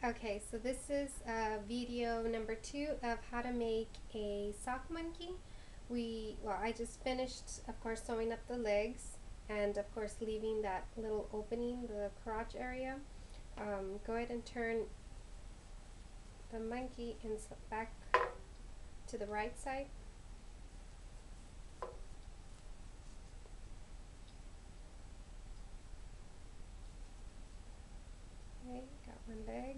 Okay, so this is video number 2 of how to make a sock monkey. I just finished, of course, sewing up the legs and, of course, leaving that little opening, the crotch area. Go ahead and turn the monkey back to the right side. Okay, got one leg.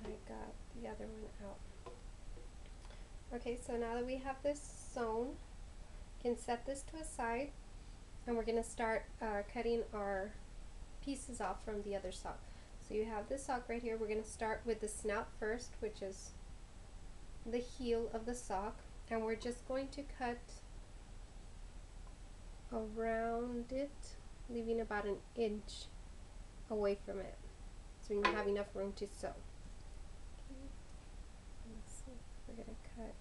I got the other one out. Okay, so now that we have this sewn, you can set this to a side, and we're going to start cutting our pieces off from the other sock. So you have this sock right here. We're going to start with the snout first, which is the heel of the sock, and we're just going to cut around it, leaving about an inch away from it, so you have enough room to sew. Okay. Let's see, we're going to cut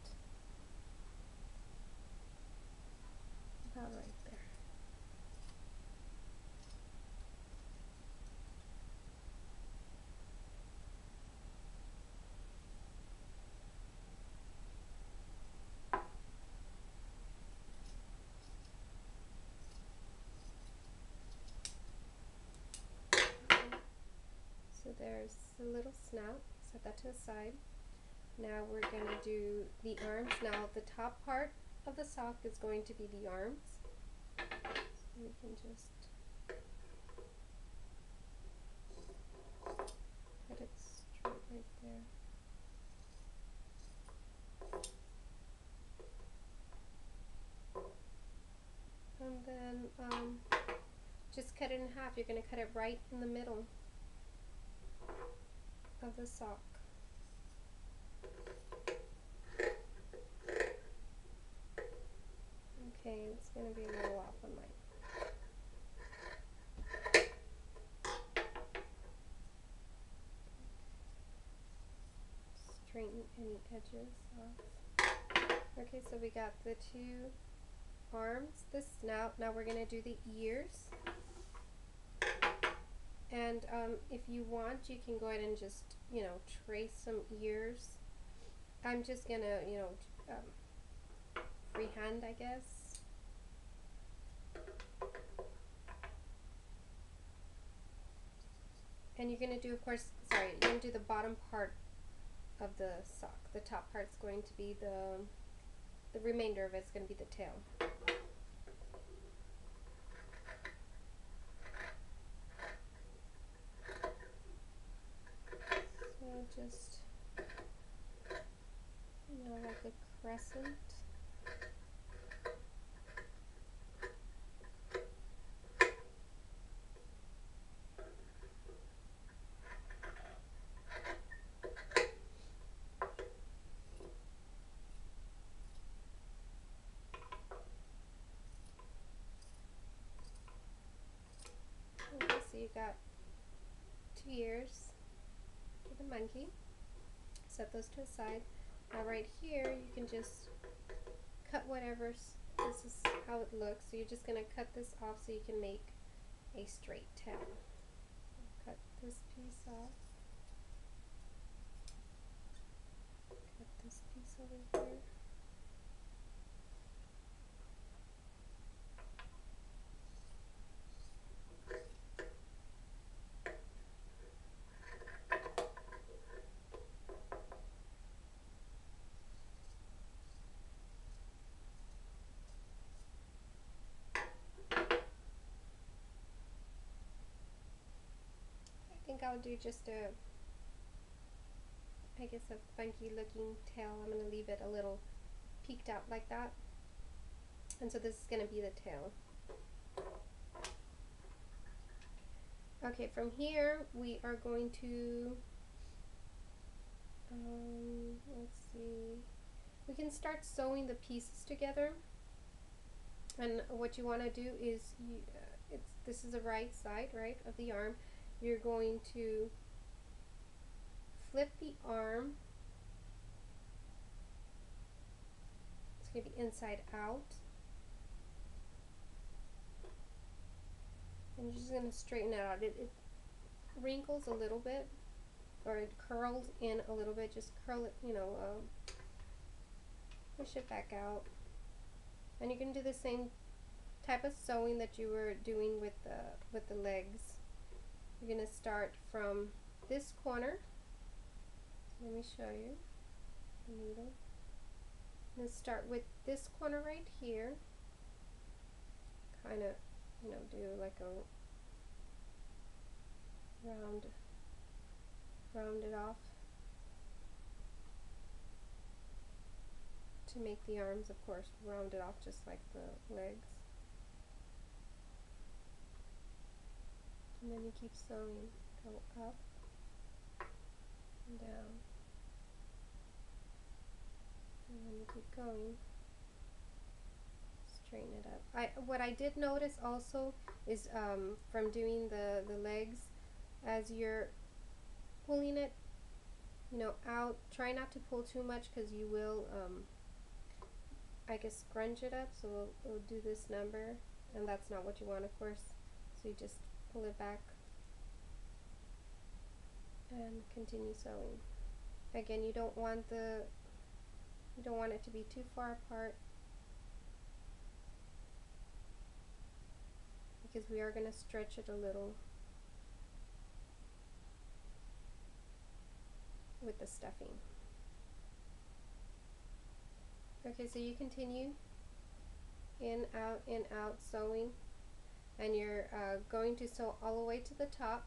about right there. So there's a little snout, set that to the side. Now we're going to do the arms. Now the top part of the sock is going to be the arms. So we can just cut it straight right there. And then just cut it in half. You're going to cut it right in the middle of the sock. Okay, it's going to be a little off on mine. Straighten any edges off. Okay, so we got the two arms, the snout. Now we're going to do the ears. And if you want, you can go ahead and just, trace some ears. I'm just going to, freehand, I guess. And you're going to do, of course, you're going to do the bottom part of the sock. The top part's going to be the remainder of it's going to be the tail. So just, like a crescent. Okay, so you got 2 ears for the monkey. Set those to the side. Now right here you can just cut whatever. This is how it looks. So you're just going to cut this off so you can make a straight tail. Cut this piece off. Cut this piece over here. I think I'll do just a funky looking tail. I'm going to leave it a little peeked out like that. And so this is going to be the tail. Okay, from here we are going to, let's see, we can start sewing the pieces together. And what you want to do is, this is the right side, right, of the arm. You're going to flip the arm maybe inside out. And you're just going to straighten it out. It wrinkles a little bit, or it curls in a little bit. Just curl it, push it back out. And you can do the same type of sewing that you were doing with the legs. You're going to start from this corner. Let me show you the needle. I'm going to start with this corner right here. Kind of, do like a round it off to make the arms, of course, round it off just like the legs. And then you keep sewing, go up and down, and then you keep going, straighten it up. What I did notice also is from doing the legs, as you're pulling it, out, try not to pull too much because you will, I guess, scrunch it up. So we'll do this number, and that's not what you want, of course. So you just pull it back and continue sewing. Again, you don't want it to be too far apart, because we are going to stretch it a little with the stuffing. Okay, so you continue in, out, sewing, and you're going to sew all the way to the top,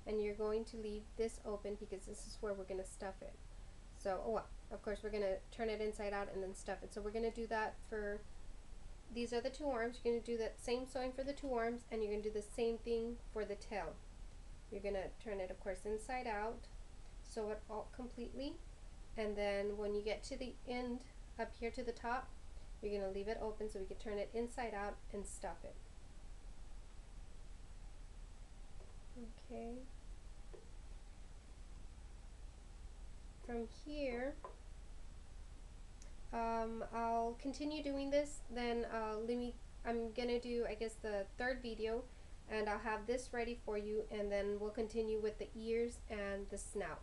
and you're going to leave this open because this is where we're going to stuff it. So, of course, we're going to turn it inside out and then stuff it. So we're going to do that for, these are the two arms. You're going to do that same sewing for the two arms, and you're going to do the same thing for the tail. You're going to turn it, of course, inside out, sew it all completely, and then when you get to the end up here to the top, you're going to leave it open so we can turn it inside out and stuff it. Okay. From here, I'll continue doing this, then I'm gonna do, I guess, the third video, and I'll have this ready for you, and then we'll continue with the ears and the snout.